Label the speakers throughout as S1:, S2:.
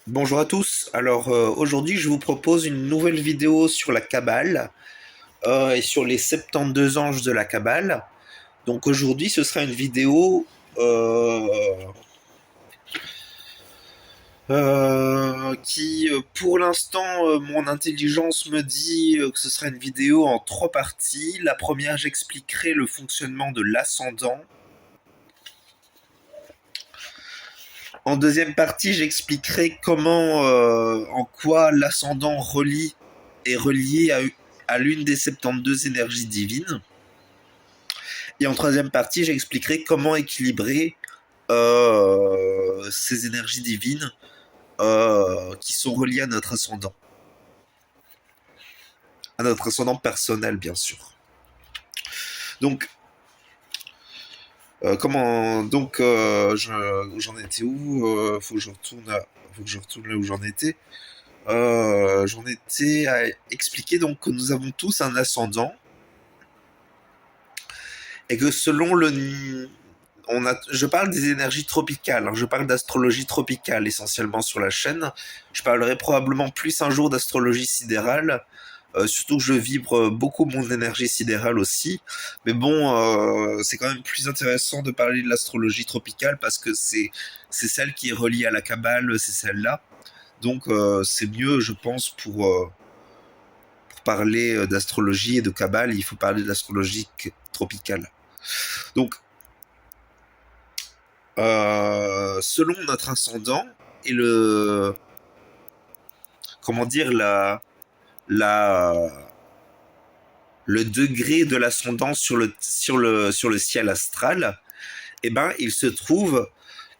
S1: Bonjour à tous. Alors aujourd'hui, je vous propose une nouvelle vidéo sur la Kabbale et sur les 72 anges de la Kabbale. Donc aujourd'hui, ce sera une vidéo qui, pour l'instant, mon intelligence me dit que ce sera une vidéo en trois parties. La première, j'expliquerai le fonctionnement de l'ascendant. En deuxième partie, j'expliquerai comment, en quoi l'ascendant est relié à l'une des 72 énergies divines. Et en troisième partie, j'expliquerai comment équilibrer ces énergies divines qui sont reliées à notre ascendant personnel, bien sûr. Donc, j'en étais où faut que je retourne là où j'en étais. J'en étais à expliquer donc que nous avons tous un ascendant et que selon je parle des énergies tropicales, hein, je parle d'astrologie tropicale essentiellement sur la chaîne. Je parlerai probablement plus un jour d'astrologie sidérale, surtout que je vibre beaucoup mon énergie sidérale aussi. Mais bon, c'est quand même plus intéressant de parler de l'astrologie tropicale parce que c'est celle qui est reliée à la Kabbale, c'est celle-là. Donc c'est mieux, je pense, pour parler d'astrologie et de Kabbale, il faut parler de l'astrologie tropicale. Donc, selon notre ascendant et comment dire, la, le degré de l'ascendant sur le ciel astral, eh ben, il se trouve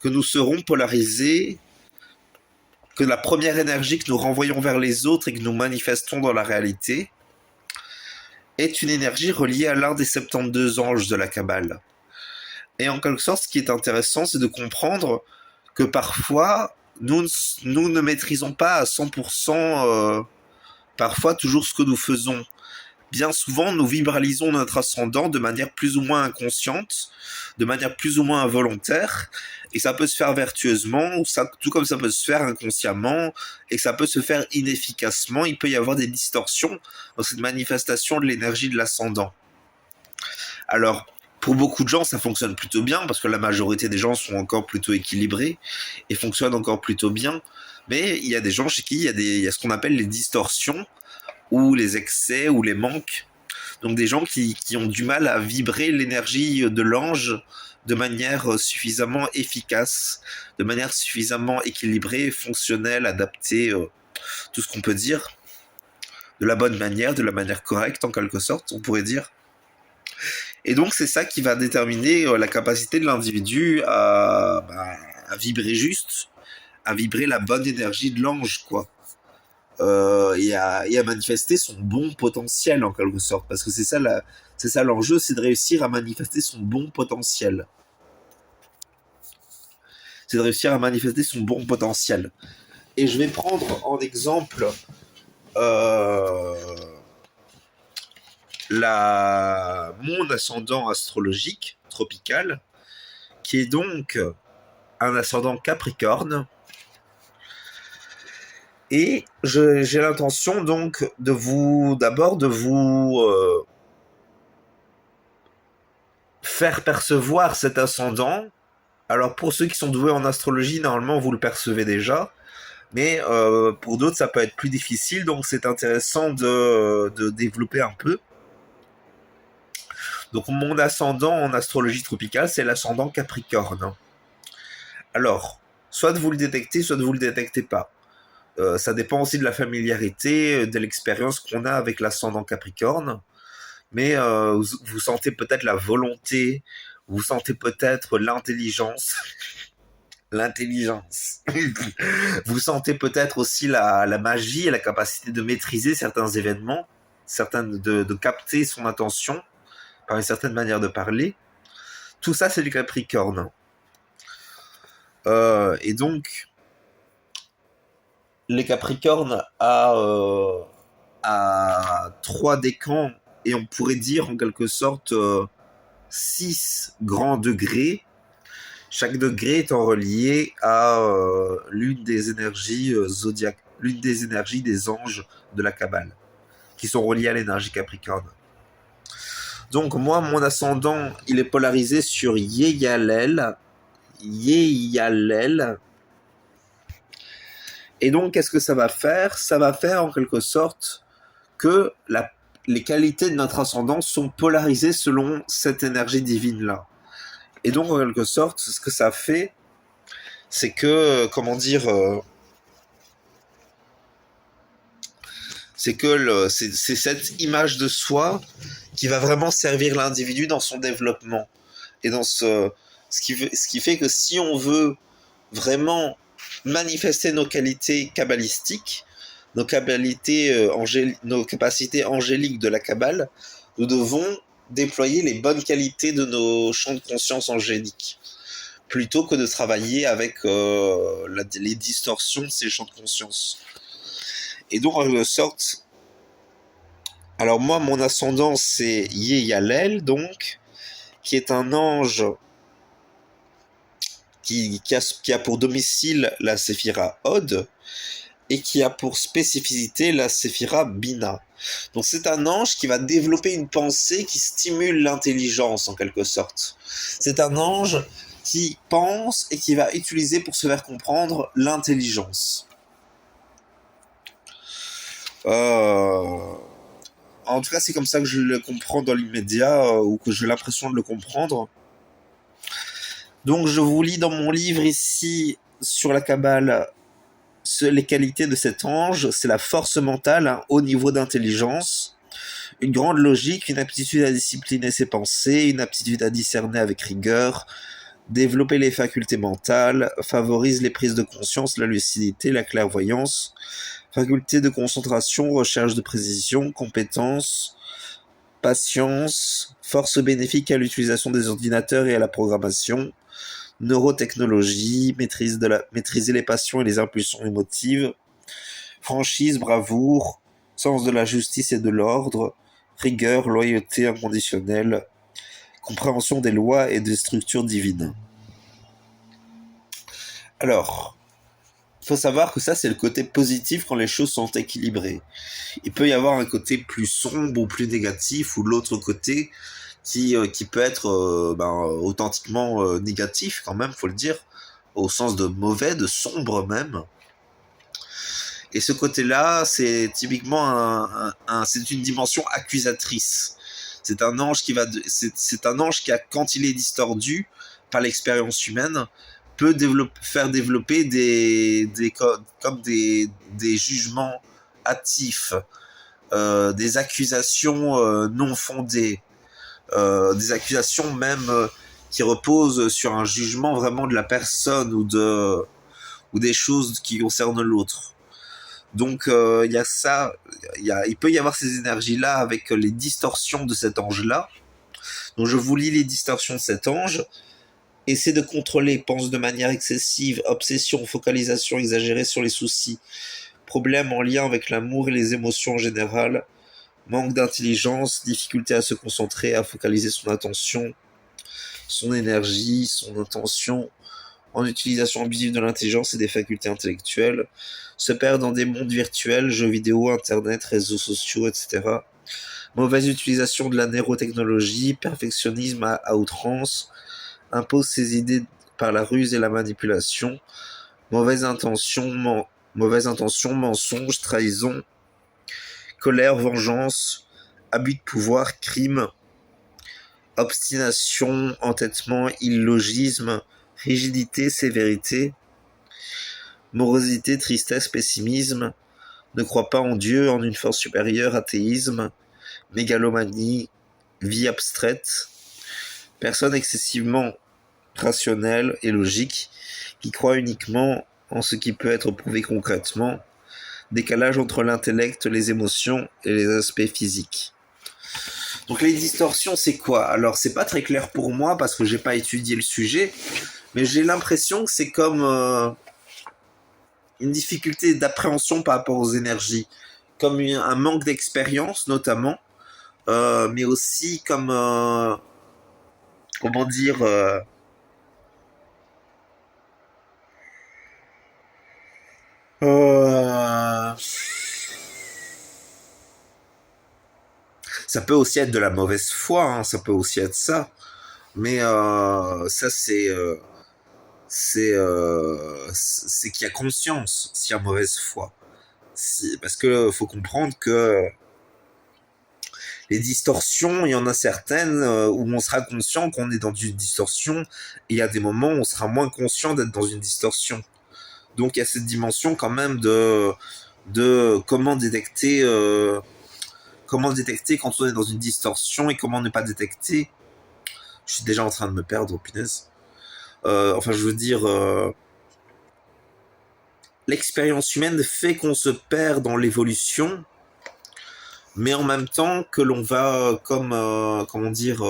S1: que nous serons polarisés, que la première énergie que nous renvoyons vers les autres et que nous manifestons dans la réalité est une énergie reliée à l'un des 72 anges de la Kabbale. Et en quelque sorte, ce qui est intéressant, c'est de comprendre que parfois, nous ne maîtrisons pas à 100% parfois toujours ce que nous faisons. Bien souvent, nous vibralisons notre ascendant de manière plus ou moins inconsciente, de manière plus ou moins involontaire, et ça peut se faire vertueusement, tout comme ça peut se faire inconsciemment, et ça peut se faire inefficacement. Il peut y avoir des distorsions dans cette manifestation de l'énergie de l'ascendant. Alors, pour beaucoup de gens, ça fonctionne plutôt bien, parce que la majorité des gens sont encore plutôt équilibrés et fonctionnent encore plutôt bien. Mais il y a des gens chez qui il y a ce qu'on appelle les distorsions, ou les excès, ou les manques. Donc des gens qui ont du mal à vibrer l'énergie de l'ange de manière suffisamment efficace, de manière suffisamment équilibrée, fonctionnelle, adaptée, tout ce qu'on peut dire, de la bonne manière, de la manière correcte en quelque sorte, on pourrait dire. Et donc c'est ça qui va déterminer la capacité de l'individu à vibrer juste, à vibrer la bonne énergie de l'ange, quoi. Et à manifester son bon potentiel en quelque sorte. Parce que c'est ça l'enjeu, c'est de réussir à manifester son bon potentiel. C'est de réussir à manifester son bon potentiel. Et je vais prendre en exemple euh, mon ascendant astrologique tropical, qui est donc un ascendant Capricorne. Et j'ai l'intention donc de vous faire percevoir cet ascendant. Alors pour ceux qui sont doués en astrologie, normalement vous le percevez déjà, mais pour d'autres ça peut être plus difficile, donc c'est intéressant de développer un peu. Donc mon ascendant en astrologie tropicale, c'est l'ascendant Capricorne. Alors, soit vous le détectez, soit vous le détectez pas. Ça dépend aussi de la familiarité, de l'expérience qu'on a avec l'ascendant Capricorne, mais vous sentez peut-être la volonté, vous sentez peut-être l'intelligence. Vous sentez peut-être aussi la magie et la capacité de maîtriser certains événements, de capter son attention par une certaine manière de parler. Tout ça, c'est du Capricorne. Et donc, les Capricornes à 3 décans, et on pourrait dire en quelque sorte 6 grands degrés. Chaque degré étant relié à l'une des énergies zodiaques, l'une des énergies des anges de la Kabbale, qui sont reliées à l'énergie Capricorne. Donc moi, mon ascendant, il est polarisé sur Yeyalel. Yeyalel. Et donc, qu'est-ce que ça va faire? Ça va faire en quelque sorte que les qualités de notre ascendant sont polarisées selon cette énergie divine-là. Et donc, en quelque sorte, ce que ça fait, c'est que, c'est cette image de soi qui va vraiment servir l'individu dans son développement. Et dans ce qui fait que si on veut vraiment manifester nos qualités kabbalistiques, nos capacités angéliques de la Kabbale, nous devons déployer les bonnes qualités de nos champs de conscience angéliques, plutôt que de travailler avec les distorsions de ces champs de conscience. Et donc, en quelque sorte, alors moi, mon ascendant, c'est Yeyalel, donc, qui est un ange qui a pour domicile la séphira Od, et qui a pour spécificité la séphira Bina. Donc c'est un ange qui va développer une pensée qui stimule l'intelligence en quelque sorte. C'est un ange qui pense et qui va utiliser pour se faire comprendre l'intelligence. En tout cas, c'est comme ça que je le comprends dans l'immédiat, ou que j'ai l'impression de le comprendre. Donc je vous lis dans mon livre ici sur la Kabbale les qualités de cet ange. C'est la force mentale, un haut niveau d'intelligence, une grande logique, une aptitude à discipliner ses pensées, une aptitude à discerner avec rigueur, développer les facultés mentales, favorise les prises de conscience, la lucidité, la clairvoyance, faculté de concentration, recherche de précision, compétence, patience, force bénéfique à l'utilisation des ordinateurs et à la programmation, neurotechnologie, maîtriser les passions et les impulsions émotives, franchise, bravoure, sens de la justice et de l'ordre, rigueur, loyauté inconditionnelle, compréhension des lois et des structures divines. Alors, il faut savoir que ça, c'est le côté positif quand les choses sont équilibrées. Il peut y avoir un côté plus sombre ou plus négatif, ou l'autre côté qui peut être authentiquement négatif quand même, faut le dire, au sens de mauvais, de sombre même. Et ce côté-là, c'est typiquement c'est une dimension accusatrice. C'est un ange c'est un ange qui quand il est distordu par l'expérience humaine, peut faire développer des jugements hâtifs, des accusations non fondées, des accusations même qui reposent sur un jugement vraiment de la personne ou des choses qui concernent l'autre. Donc il y a ça, il peut y avoir ces énergies-là avec les distorsions de cet ange-là. Donc je vous lis les distorsions de cet ange. Essaie de contrôler, pense de manière excessive, obsession, focalisation exagérée sur les soucis, problèmes en lien avec l'amour et les émotions en général, manque d'intelligence, difficulté à se concentrer, à focaliser son attention, son énergie, son intention, en utilisation abusive de l'intelligence et des facultés intellectuelles, se perd dans des mondes virtuels, jeux vidéo, internet, réseaux sociaux, etc. Mauvaise utilisation de la neurotechnologie, perfectionnisme à outrance, impose ses idées par la ruse et la manipulation, mauvaise intention, mensonge, trahison, colère, vengeance, abus de pouvoir, crime, obstination, entêtement, illogisme, rigidité, sévérité, morosité, tristesse, pessimisme, ne croit pas en Dieu, en une force supérieure, athéisme, mégalomanie, vie abstraite, personne excessivement rationnelle et logique, qui croit uniquement en ce qui peut être prouvé concrètement, décalage entre l'intellect, les émotions et les aspects physiques. Donc les distorsions, c'est quoi? Alors c'est pas très clair pour moi parce que j'ai pas étudié le sujet, mais j'ai l'impression que c'est comme une difficulté d'appréhension par rapport aux énergies, comme un manque d'expérience notamment, mais aussi comme comment dire Euh, Ça peut aussi être de la mauvaise foi, hein, ça peut aussi être ça. Mais ça, c'est qu'il y a conscience s'il y a mauvaise foi. Parce que faut comprendre que les distorsions, il y en a certaines où on sera conscient qu'on est dans une distorsion, et il y a des moments où on sera moins conscient d'être dans une distorsion. Donc il y a cette dimension quand même de comment détecter quand on est dans une distorsion et comment ne pas détecter. Je suis déjà en train de me perdre, punaise. Enfin, je veux dire, l'expérience humaine fait qu'on se perd dans l'évolution, mais en même temps que l'on va, comment dire,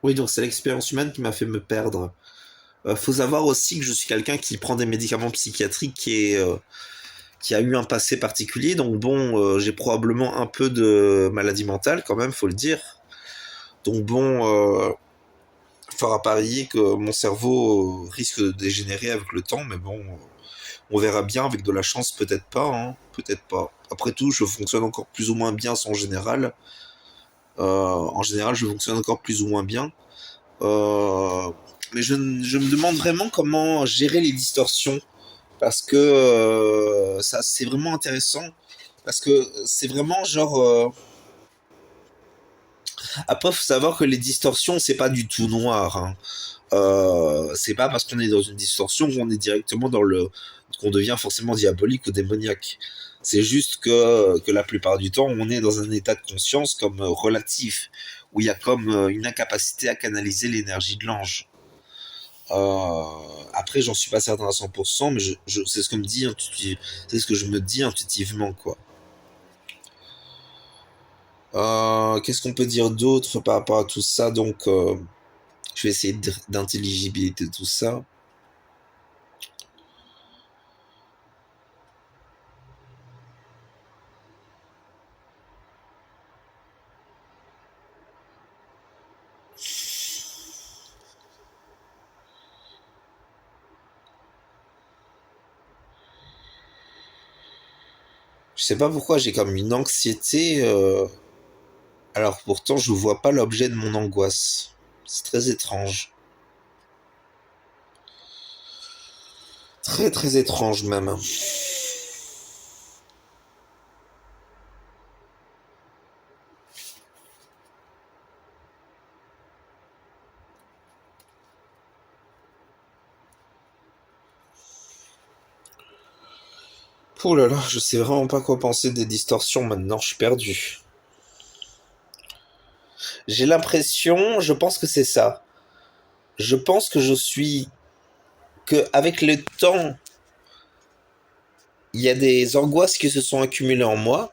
S1: oui, donc c'est l'expérience humaine qui m'a fait me perdre. Faut savoir aussi que je suis quelqu'un qui prend des médicaments psychiatriques qui a eu un passé particulier, donc bon, j'ai probablement un peu de maladie mentale quand même, faut le dire. Donc bon, fort à parier que mon cerveau risque de dégénérer avec le temps, mais bon, on verra bien avec de la chance, peut-être pas, hein, peut-être pas. Après tout, je fonctionne encore plus ou moins bien en général, je fonctionne encore plus ou moins bien. Euh, mais je me demande vraiment comment gérer les distorsions parce que ça c'est vraiment intéressant parce que c'est vraiment genre après faut savoir que les distorsions c'est pas du tout noir, hein. C'est pas parce qu'on est dans une distorsion qu'on est directement dans le qu'on devient forcément diabolique ou démoniaque. C'est juste que la plupart du temps on est dans un état de conscience comme relatif où il y a comme une incapacité à canaliser l'énergie de l'ange. Euh, Après, j'en suis pas certain à 100%, mais c'est ce que c'est ce que je me dis intuitivement, quoi. Qu'est-ce qu'on peut dire d'autre par rapport à tout ça? Donc, je vais essayer d'intelligibilité tout ça. Je sais pas pourquoi j'ai comme une anxiété, alors pourtant je vois pas l'objet de mon angoisse. C'est très étrange. Très très étrange même. Oh là là, je sais vraiment pas quoi penser des distorsions maintenant, je suis perdu. J'ai l'impression, je pense que c'est ça. Je pense que avec le temps, il y a des angoisses qui se sont accumulées en moi.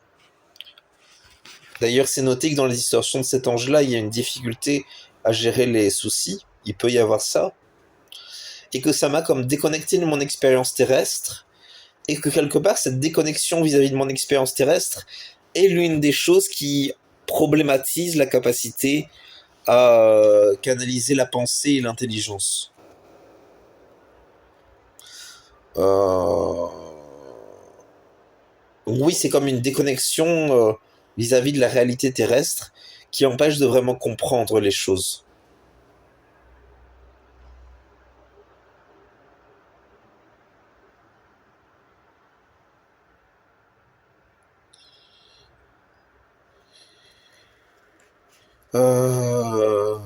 S1: D'ailleurs, c'est noté que dans les distorsions de cet ange-là, il y a une difficulté à gérer les soucis. Il peut y avoir ça. Et que ça m'a comme déconnecté de mon expérience terrestre. Et que quelque part, cette déconnexion vis-à-vis de mon expérience terrestre est l'une des choses qui problématise la capacité à canaliser la pensée et l'intelligence. Euh... Oui, c'est comme une déconnexion vis-à-vis de la réalité terrestre qui empêche de vraiment comprendre les choses. Euh...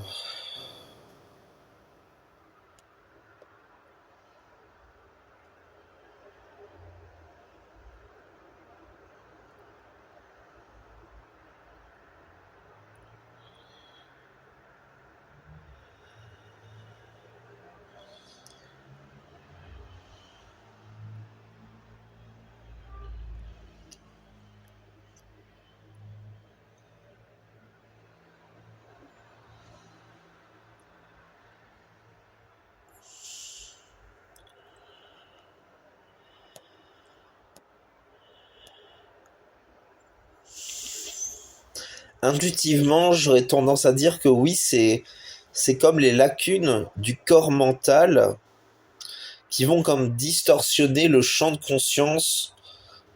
S1: Intuitivement, j'aurais tendance à dire que oui, c'est c'est comme les lacunes du corps mental qui vont comme distorsionner le champ de conscience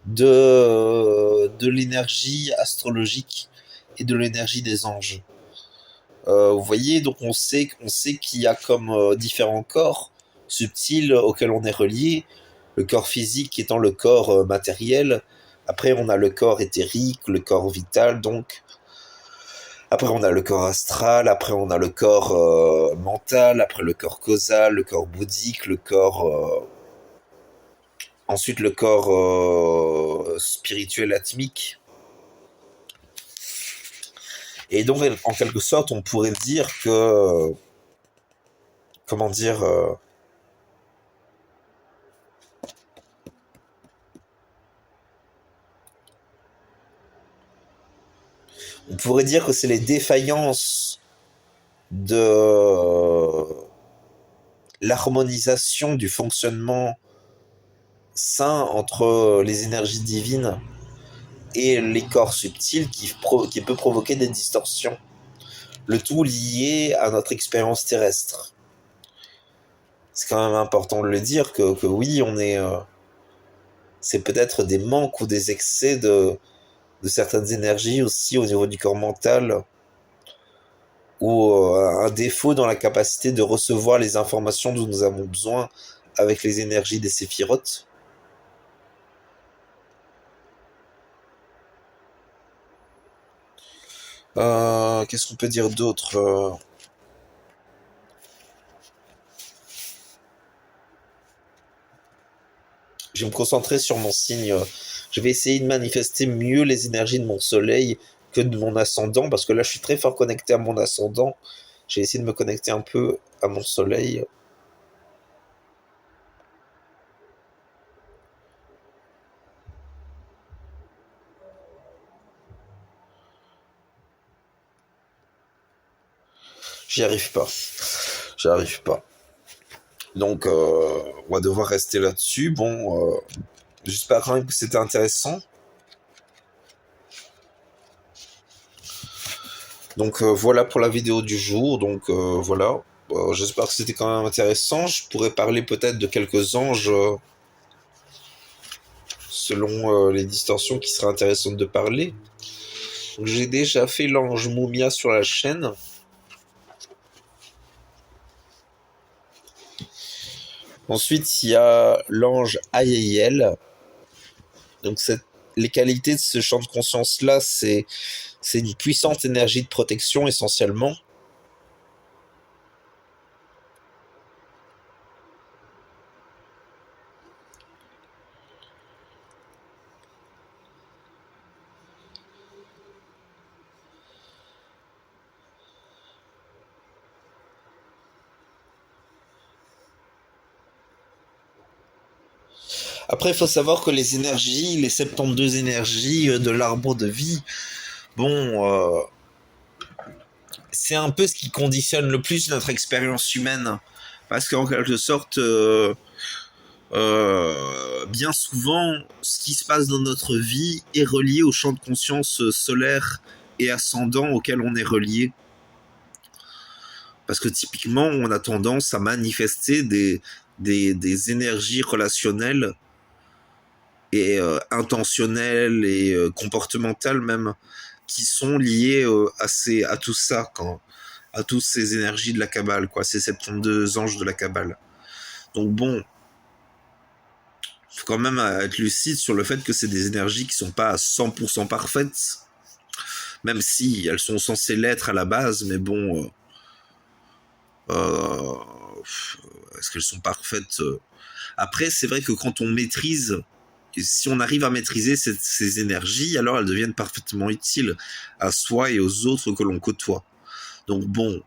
S1: de l'énergie astrologique et de l'énergie des anges. Vous voyez, donc on sait qu'il y a comme différents corps subtils auxquels on est relié. Le corps physique étant le corps matériel. Après, on a le corps éthérique, le corps vital, donc. Après, on a le corps astral. Après, on a le corps mental. Après, le corps causal, le corps bouddhique, le corps. Ensuite, le corps spirituel atmique. Et donc, en quelque sorte, on pourrait dire que. Comment dire. On pourrait dire que c'est les défaillances de l'harmonisation du fonctionnement sain entre les énergies divines et les corps subtils qui peut provoquer des distorsions. Le tout lié à notre expérience terrestre. C'est quand même important de le dire que oui, on est. C'est peut-être des manques ou des excès de certaines énergies aussi au niveau du corps mental ou un défaut dans la capacité de recevoir les informations dont nous avons besoin avec les énergies des séphirotes. Qu'est-ce qu'on peut dire d'autre Je vais me concentrer sur mon signe. Je vais essayer de manifester mieux les énergies de mon soleil que de mon ascendant, parce que là, je suis très fort connecté à mon ascendant. J'ai essayé de me connecter un peu à mon soleil. J'y arrive pas. J'y arrive pas. Donc, on va devoir rester là-dessus. Bon, j'espère quand même que c'était intéressant. Donc, voilà pour la vidéo du jour. Donc, voilà. J'espère que c'était quand même intéressant. Je pourrais parler peut-être de quelques anges selon les distorsions qui seraient intéressantes de parler. Donc, j'ai déjà fait l'ange Mumia sur la chaîne. Ensuite, il y a l'ange Ayeyel. Donc, les qualités de ce champ de conscience-là, c'est une puissante énergie de protection essentiellement. Après, il faut savoir que les énergies, les 72 énergies de l'arbre de vie, bon, c'est un peu ce qui conditionne le plus notre expérience humaine. Parce qu'en quelque sorte, bien souvent, ce qui se passe dans notre vie est relié au champ de conscience solaire et ascendant auquel on est relié. Parce que typiquement, on a tendance à manifester des énergies relationnelles et intentionnelles et comportementales même, qui sont liées à tout ça, à toutes ces énergies de la Kabbale, quoi, ces 72 anges de la Kabbale. Donc bon, faut quand même être lucide sur le fait que c'est des énergies qui sont pas à 100% parfaites, même si elles sont censées l'être à la base, mais bon, est-ce qu'elles sont parfaites Après, c'est vrai que quand on maîtrise, si on arrive à maîtriser ces énergies, alors elles deviennent parfaitement utiles à soi et aux autres que l'on côtoie. Donc bon,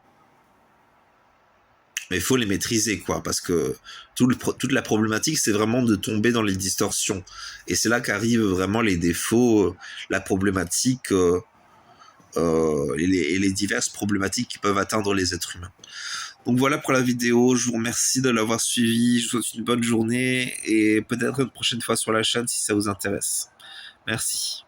S1: mais il faut les maîtriser, quoi, parce que toute la problématique, c'est vraiment de tomber dans les distorsions. Et c'est là qu'arrivent vraiment les défauts, la problématique et les diverses problématiques qui peuvent atteindre les êtres humains. Donc voilà pour la vidéo, je vous remercie de l'avoir suivi, je vous souhaite une bonne journée et peut-être une prochaine fois sur la chaîne si ça vous intéresse. Merci.